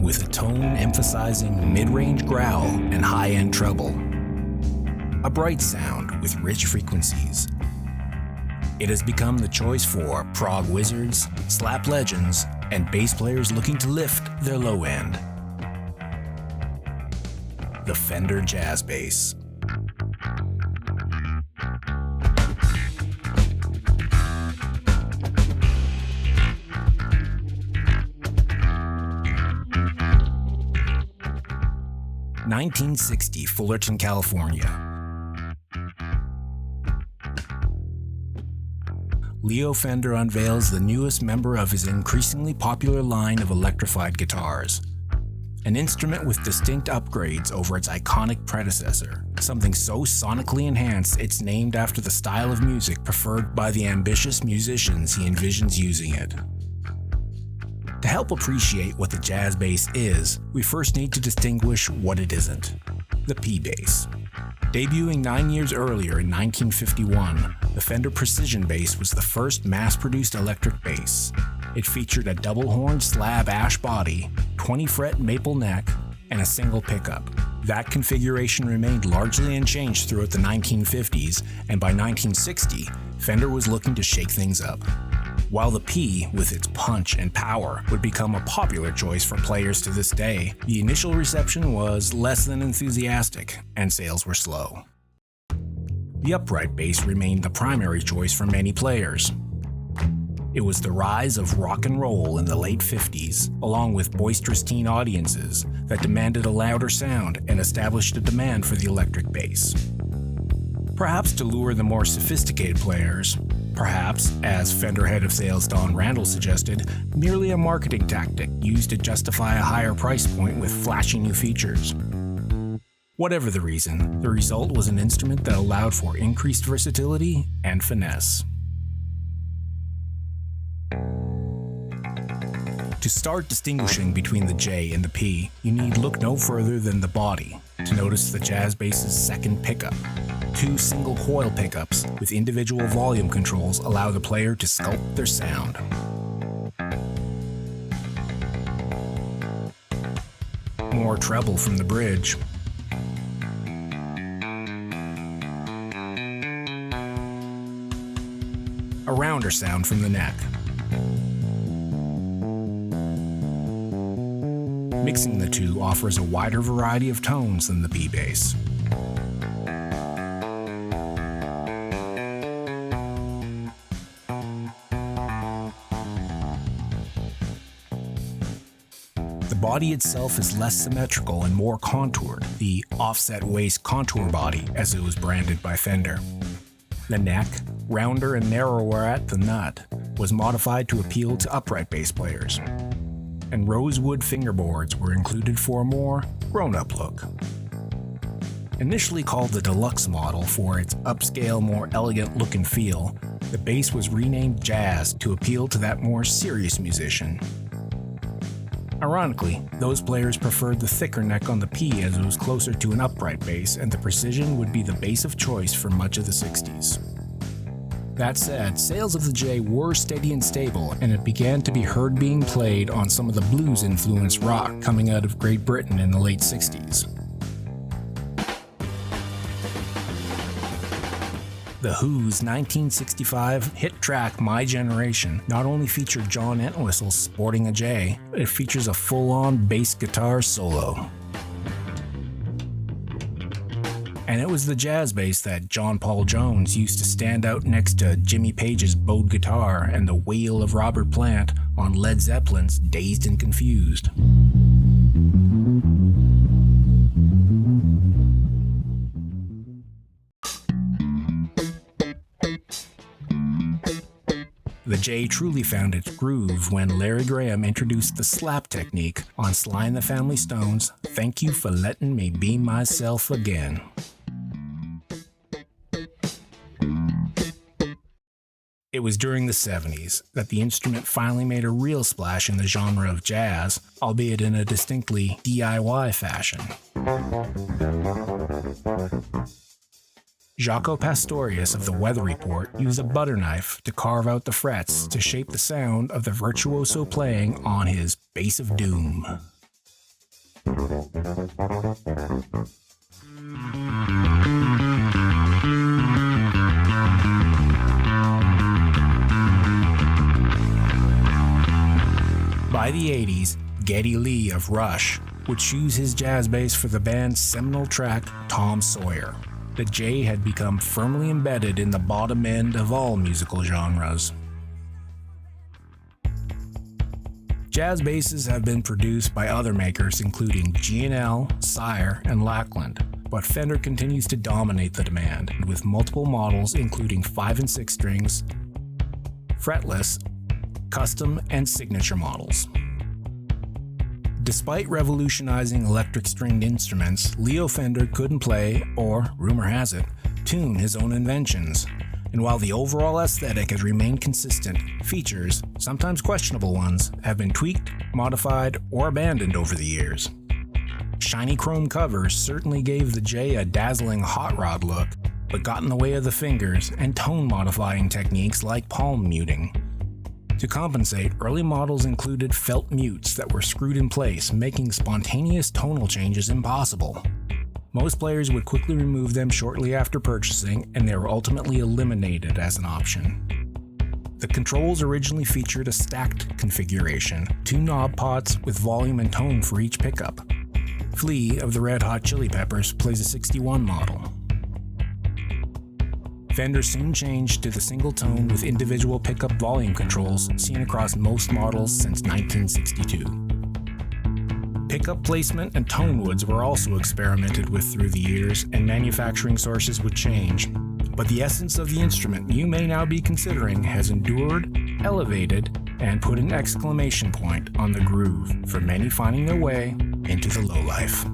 with a tone emphasizing mid-range growl and high-end treble. A bright sound with rich frequencies. It has become the choice for prog wizards, slap legends, and bass players looking to lift their low end. The Fender Jazz Bass. (1960) Fullerton, California. Leo Fender unveils the newest member of his increasingly popular line of electrified guitars. An instrument with distinct upgrades over its iconic predecessor, something so sonically enhanced it's named after the style of music preferred by the ambitious musicians he envisions using it. To help appreciate what the jazz bass is, we first need to distinguish what it isn't: the P-bass. Debuting 9 years earlier in 1951, the Fender Precision Bass was the first mass-produced electric bass. It featured a double-horned slab ash body, 20-fret maple neck, and a single pickup. That configuration remained largely unchanged throughout the 1950s, and by 1960, Fender was looking to shake things up. While the P, with its punch and power, would become a popular choice for players to this day, the initial reception was less than enthusiastic, and sales were slow. The upright bass remained the primary choice for many players. It was the rise of rock and roll in the late 50s, along with boisterous teen audiences, that demanded a louder sound and established a demand for the electric bass. Perhaps to lure the more sophisticated players, perhaps, as Fender head of sales Don Randall suggested, merely a marketing tactic used to justify a higher price point with flashy new features. Whatever the reason, the result was an instrument that allowed for increased versatility and finesse. To start distinguishing between the J and the P, you need look no further than the body to notice the jazz bass's second pickup. Two single coil pickups with individual volume controls allow the player to sculpt their sound. More treble from the bridge. A rounder sound from the neck. Mixing the two offers a wider variety of tones than the P-bass. The body itself is less symmetrical and more contoured, the offset waist contour body as it was branded by Fender. The neck, rounder and narrower at the nut, was modified to appeal to upright bass players. And rosewood fingerboards were included for a more grown-up look. Initially called the deluxe model for its upscale, more elegant look and feel, the bass was renamed Jazz to appeal to that more serious musician. Ironically, those players preferred the thicker neck on the P as it was closer to an upright bass, and the Precision would be the bass of choice for much of the 60s. That said, sales of the J were steady and stable, and it began to be heard being played on some of the blues-influenced rock coming out of Great Britain in the late 60s. The Who's 1965 hit track My Generation not only featured John Entwistle sporting a J, but it features a full-on bass guitar solo. And it was the jazz bass that John Paul Jones used to stand out next to Jimmy Page's bowed guitar and the wail of Robert Plant on Led Zeppelin's Dazed and Confused. The J truly found its groove when Larry Graham introduced the slap technique on Sly and the Family Stone's Thank You for Letting Me Be Myself Again. It was during the 70s that the instrument finally made a real splash in the genre of jazz, albeit in a distinctly DIY fashion. Jaco Pastorius of the Weather Report used a butter knife to carve out the frets to shape the sound of the virtuoso playing on his Bass of Doom. By the 80s, Geddy Lee of Rush would choose his jazz bass for the band's seminal track, Tom Sawyer. The J had become firmly embedded in the bottom end of all musical genres. Jazz basses have been produced by other makers including G&L, Sawyer, and Lackland, but Fender continues to dominate the demand, with multiple models including 5 and 6 strings, fretless, custom, and signature models. Despite revolutionizing electric stringed instruments, Leo Fender couldn't play, or, rumor has it, tune his own inventions. And while the overall aesthetic has remained consistent, features, sometimes questionable ones, have been tweaked, modified, or abandoned over the years. Shiny chrome covers certainly gave the J a dazzling hot rod look, but got in the way of the fingers and tone modifying techniques like palm muting. To compensate, early models included felt mutes that were screwed in place, making spontaneous tonal changes impossible. Most players would quickly remove them shortly after purchasing, and they were ultimately eliminated as an option. The controls originally featured a stacked configuration, 2 knob pots with volume and tone for each pickup. Flea of the Red Hot Chili Peppers plays a 61 model. Fender soon changed to the single tone with individual pickup volume controls seen across most models since 1962. Pickup placement and tone woods were also experimented with through the years, and manufacturing sources would change. But the essence of the instrument you may now be considering has endured, elevated, and put an exclamation point on the groove for many finding their way into the lowlife.